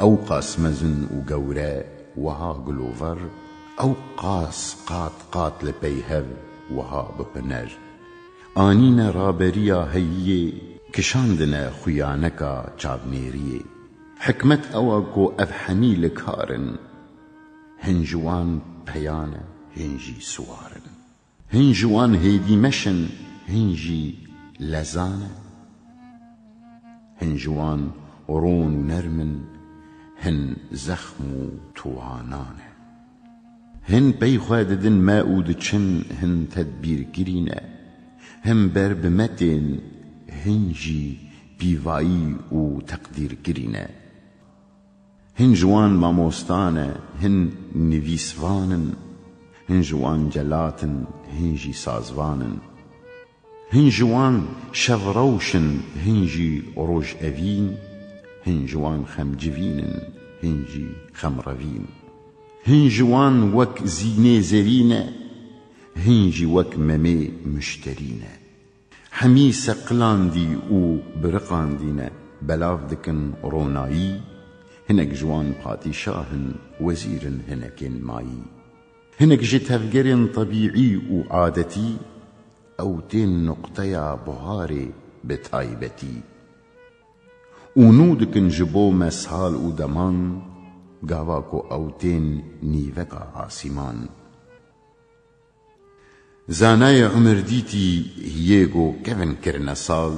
او قاس مزن و گوره وها گلوور او قاس قات لپیهر وها بپنر آنین رابریا هیه کشاندن خویانکا چابنیریه حکمت او کو افحمی لکارن هنجوان پیانه هنجی سوارن هنجوان هیدی مشن هنجی لزانه هنجوان رون و نرمن هن زخم و توانانه هن پی خواددن ما او دچن هن تدبیر گرینه هم بر بمتن هنجی بیوایی و تقدیر گرینه هنجوان ماموستانه هن نویسوانن هنجوان جلاتن هنجی سازوانن هنجوان شوروشن هنجی روش اوین هنجوان خمجوینن هنجی خمروین هنجوان وك زينه زرينه هنجي وك ممي مشترينه حمي سقلاندي و برقاندينه بلاف دكن رونايي هنك جوان باتيشاهن وزيرن هنكن مايي هنك جتفجرن طبيعي و عادتي او تين نقطيا بهاري بتايبتي ونودكن جبو مسهال و دمان گاواکو اوتین نیوکا آسیمان زانای عمر دیتی هیگو کون کرن سال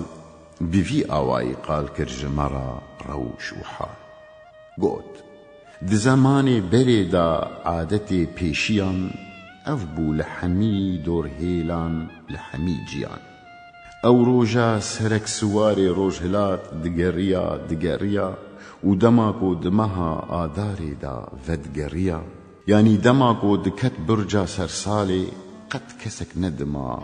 بفی آوائی قال کرج مرا روش و حال گوت د زمان بری دا عادت پیشیان اف بو لحمی دور هیلان لحمی جیان او روژا سرک سوار روژ هلات دگریا و دماکو دمها آداری دا ودگریا یعنی دماکو دکت برجا سرسالی قد کسک ندما